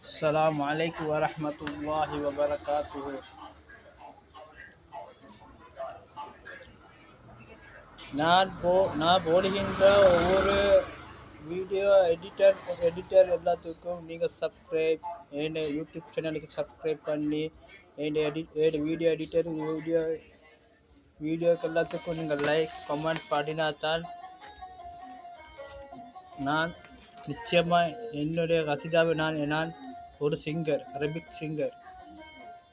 அஸ்ஸலாமு அலைக்கும் வரஹ்மத்துல்லாஹி வபரகாத்துஹு. நான் போடுகின்ற ஒவ்வொரு வீடியோ எடிட்டர் எல்லாத்துக்கும் நீங்கள் சப்ஸ்கிரைப் என் யூடியூப் சேனலுக்கு சப்ஸ்கிரைப் பண்ணி என் வீடியோ எடிட்டர் வீடியோக்கு எல்லாத்துக்கும் நீங்கள் லைக் கமெண்ட் பண்ணினா தான் நான் நிச்சயமாக என்னுடைய கசிதாவை நான் ஒரு சிங்கர், அரபிக் சிங்கர்.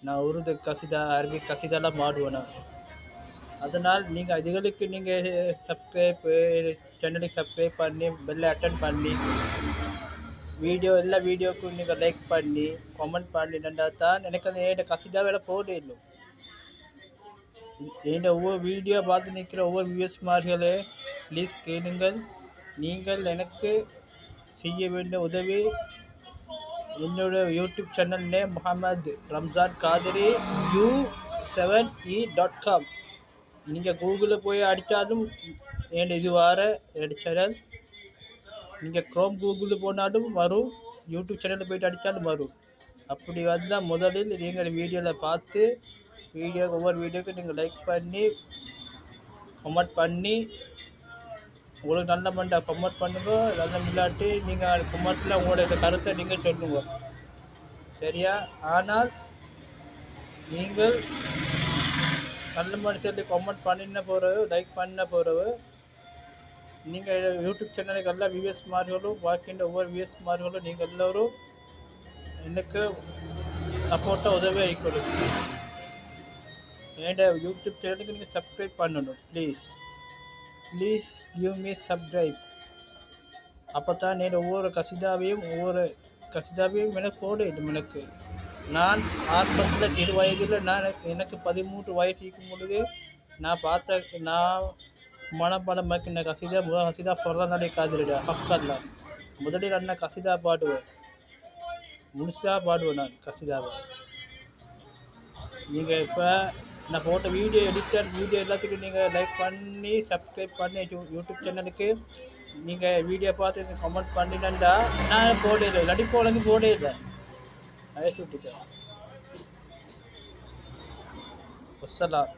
நான் உருது கசிதா, அரபிக் கசிதாலாம் பாடுவேன் நான். அதனால் நீங்கள் இதுகளுக்கு நீங்கள் சேனலுக்கு சப்ஸ்கிரைப் பண்ணி பெல்லை அட்டன் பண்ணி எல்லா வீடியோக்கும் நீங்கள் லைக் பண்ணி கமெண்ட் பண்ணினா தான் எனக்கு என் கசிதாவில் போட இல்லை. என் ஒவ்வொரு வீடியோ பார்த்து நிற்கிற ஒவ்வொரு வியூவர்ஸ்மார்களே ப்ளீஸ் கேளுங்கள். நீங்கள் எனக்கு செய்ய வேண்டிய உதவி, என்னோட YouTube channel name Muhammad Ramzan Qadri u7e.com. நீங்கள் கூகுளில் போய் அடித்தாலும் இது என்னோட சேனல். நீங்கள் கூகுளில் போனாலும் வரும், யூடியூப் சேனலில் போய்ட்டு அடித்தாலும் வரும். அப்படி வந்தால் முதலில் நீங்கள் வீடியோவில் பார்த்து ஒவ்வொரு வீடியோக்கும் நீங்கள் லைக் பண்ணி கமெண்ட் பண்ணி உங்களுக்கு நல்ல மண்டா கமெண்ட் பண்ணுங்க. நல்ல இல்லாட்டி நீங்கள் கமெண்ட்டில் உங்களோட கருத்தை நீங்கள் சொல்லுங்க, சரியா? ஆனால் நீங்கள் நல்ல மனுஷத்தை கமெண்ட் பண்ணின பிறகு லைக் பண்ண பிறகு நீங்கள் யூடியூப் சேனலுக்கு எல்லா வியூவர்ஸ்மார்களும் பார்க்கின்ற ஒவ்வொரு வியூவர்ஸ்மார்களும் நீங்கள் எல்லோரும் எனக்கு சப்போர்ட்டாக உதவி ஆகிக்கொள்ளுங்க. என்னோட யூடியூப் சேனலுக்கு நீங்கள் சப்ஸ்கிரைப் பண்ணணும். Please give me subscribe. அப்போ தான் என் ஒவ்வொரு கசிதாவையும் எனக்கு போட வேண்டும். நான் ஆரம்பத்தில் சிறு வயதில் எனக்கு 13 வயசு இருக்கும் பொழுது நான் மனப்பாடமாக்கின கசிதா கசிதா ஃபர்லானே காதிரிடா ஹக்கல்லா. முதலில் நான் கசிதா பாடுவேன், முழுசாக பாடுவேன் நான் கசிதாவை. நீங்கள் இப்போ நான் போட்ட வீடியோ எல்லாத்துக்கும் நீங்கள் லைக் பண்ணி சப்ஸ்கிரைப் பண்ணி யூடியூப் சேனலுக்கு நீங்கள் வீடியோ பார்த்து கமெண்ட் பண்ணினா நான் போடல, நடிப்போலங்க போடல. வயசு விட்டுட்டேன். வஸ்ஸலாம்.